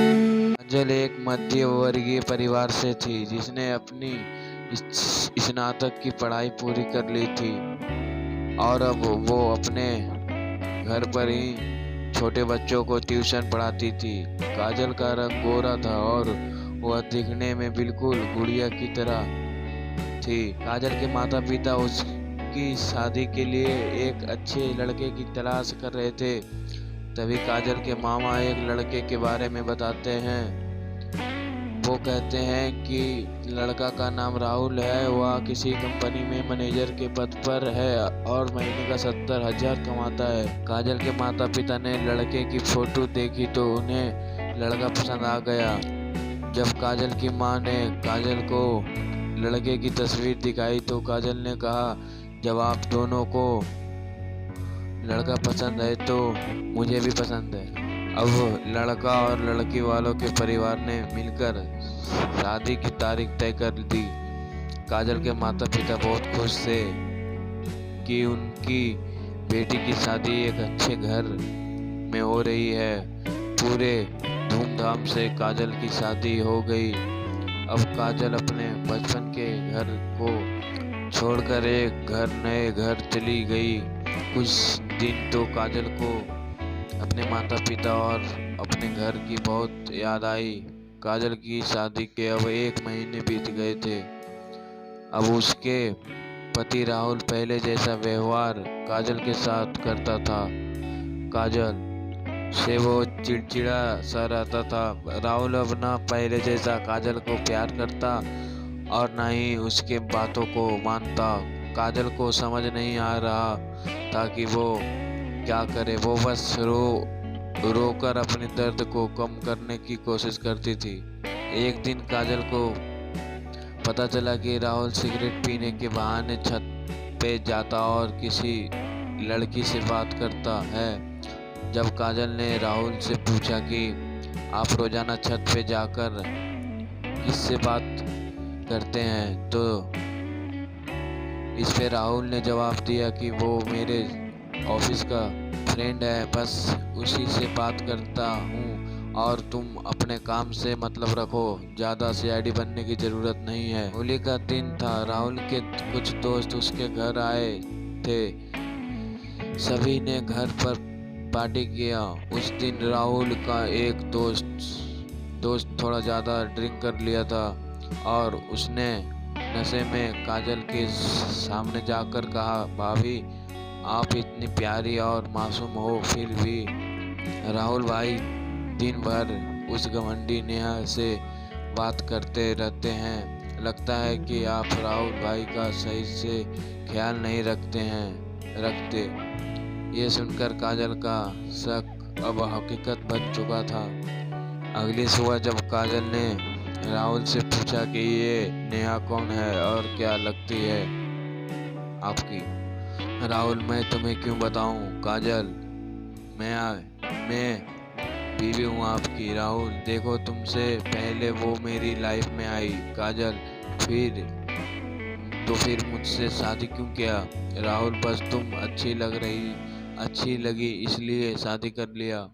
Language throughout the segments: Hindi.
काजल एक मध्य वर्गीय परिवार से थी जिसने अपनी स्नातक की पढ़ाई पूरी कर ली थी और अब वो अपने घर पर ही छोटे बच्चों को ट्यूशन पढ़ाती थी। काजल का रंग गोरा था और वह दिखने में बिल्कुल गुड़िया की तरह थी। काजल के माता पिता उसकी शादी के लिए एक अच्छे लड़के की तलाश कर रहे थे। तभी काजल के मामा एक लड़के के बारे में बताते हैं। वो कहते हैं कि लड़का का नाम राहुल है, वह किसी कंपनी में मैनेजर के पद पर है और महीने का 70,000 कमाता है। काजल के माता पिता ने लड़के की फोटो देखी तो उन्हें लड़का पसंद आ गया। जब काजल की मां ने काजल को लड़के की तस्वीर दिखाई तो काजल ने कहा, जब आप दोनों को लड़का पसंद है तो मुझे भी पसंद है। अब लड़का और लड़की वालों के परिवार ने मिलकर शादी की तारीख तय कर दी। काजल के माता पिता बहुत खुश थे कि उनकी बेटी की शादी एक अच्छे घर में हो रही है। पूरे धूमधाम से काजल की शादी हो गई। अब काजल अपने बचपन के घर को छोड़कर एक नए घर चली गई। कुछ दिन तो काजल को अपने माता पिता और अपने घर की बहुत याद आई। काजल की शादी के अब 1 महीने बीत गए थे। अब उसके पति राहुल पहले जैसा व्यवहार काजल के साथ करता था। काजल से वो चिड़चिड़ा सा रहता था। राहुल अब ना पहले जैसा काजल को प्यार करता और ना ही उसके बातों को मानता। काजल को समझ नहीं आ रहा था कि वो क्या करे। वो बस रोकर अपने दर्द को कम करने की कोशिश करती थी। एक दिन काजल को पता चला कि राहुल सिगरेट पीने के बहाने छत पे जाता और किसी लड़की से बात करता है। जब काजल ने राहुल से पूछा कि आप रोजाना छत पे जाकर किससे बात करते हैं, तो इस पे राहुल ने जवाब दिया कि वो मेरे ऑफिस का फ्रेंड है, बस उसी से बात करता हूँ और तुम अपने काम से मतलब रखो, ज़्यादा सीआईडी बनने की ज़रूरत नहीं है। होली का दिन था। राहुल के कुछ दोस्त उसके घर आए थे। सभी ने घर पर पार्टी किया। उस दिन राहुल का एक दोस्त थोड़ा ज़्यादा ड्रिंक कर लिया था और उसने नशे में काजल के सामने जाकर कहा, भाभी आप इतनी प्यारी और मासूम हो, फिर भी राहुल भाई दिन भर उस घमंडी नेहा से बात करते रहते हैं। लगता है कि आप राहुल भाई का सही से ख्याल नहीं रखते। ये सुनकर काजल का शक अब हकीकत बन चुका था। अगली सुबह जब काजल ने राहुल से पूछा कि ये नेहा कौन है और क्या लगती है आपकी? राहुल, मैं तुम्हें क्यों बताऊं? काजल, मैं बीवी हूँ आपकी। राहुल, देखो तुमसे पहले वो मेरी लाइफ में आई। काजल, फिर मुझसे शादी क्यों किया? राहुल, बस तुम अच्छी लगी इसलिए शादी कर लिया।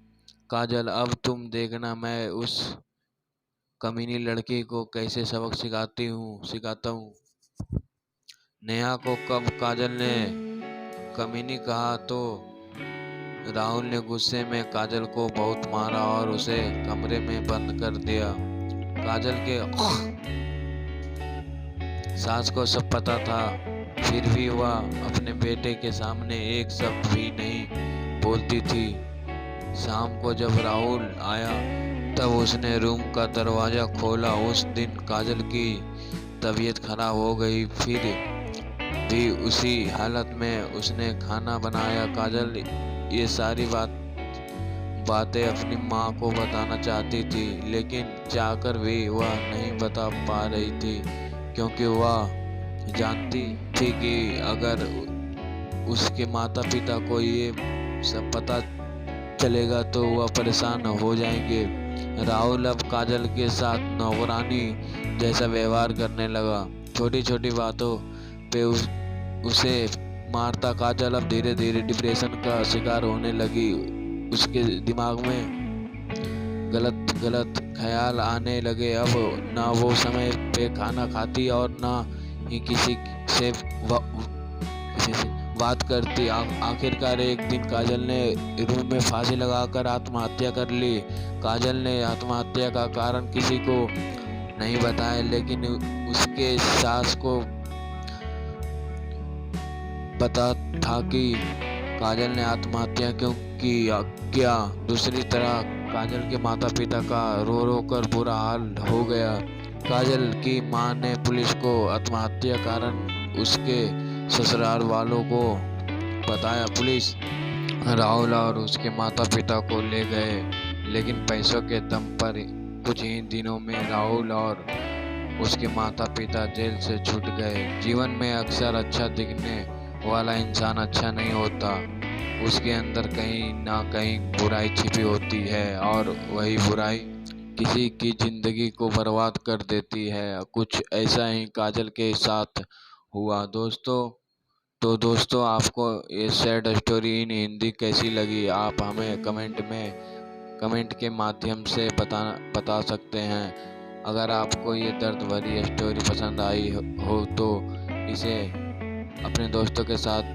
काजल, अब तुम देखना मैं उस कमीनी लड़की को कैसे सबक सिखाता हूँ। नेहा को कब काजल ने कमीनी कहा तो राहुल ने गुस्से में काजल को बहुत मारा और उसे कमरे में बंद कर दिया। काजल के सास को सब पता था, फिर भी वह अपने बेटे के सामने एक शब्द भी नहीं बोलती थी। शाम को जब राहुल आया तब उसने रूम का दरवाज़ा खोला। उस दिन काजल की तबीयत खराब हो गई, फिर भी उसी हालत में उसने खाना बनाया। काजल ये सारी बातें अपनी माँ को बताना चाहती थी, लेकिन चाहकर भी वह नहीं बता पा रही थी, क्योंकि वह जानती थी कि अगर उसके माता पिता को ये सब पता चलेगा तो वह परेशान हो जाएंगे। राहुल अब काजल के साथ नौकरानी जैसा व्यवहार करने लगा। छोटी छोटी बातों पे उसे मारता। काजल अब धीरे धीरे डिप्रेशन का शिकार होने लगी। उसके दिमाग में गलत गलत ख्याल आने लगे। अब ना वो समय पे खाना खाती और ना ही किसी से बात करती। आखिरकार एक दिन काजल ने रूम में फांसी लगाकर आत्महत्या कर ली। काजल ने आत्महत्या का कारण किसी को नहीं बताया, लेकिन उसके सास को पता था कि काजल ने आत्महत्या क्यों की। क्या दूसरी तरफ काजल के माता पिता का रो रो कर बुरा हाल हो गया। काजल की मां ने पुलिस को आत्महत्या कारण उसके ससुराल वालों को बताया। पुलिस राहुल और उसके माता पिता को ले गए, लेकिन पैसों के दम पर कुछ ही दिनों में राहुल और उसके माता पिता जेल से छूट गए। जीवन में अक्सर अच्छा दिखने वाला इंसान अच्छा नहीं होता, उसके अंदर कहीं ना कहीं बुराई छिपी होती है और वही बुराई किसी की जिंदगी को बर्बाद कर देती है। कुछ ऐसा ही काजल के साथ हुआ दोस्तों। तो दोस्तों, आपको ये सैड स्टोरी इन हिंदी कैसी लगी, आप हमें कमेंट के माध्यम से बता सकते हैं। अगर आपको ये दर्द भरी स्टोरी पसंद आई हो तो इसे अपने दोस्तों के साथ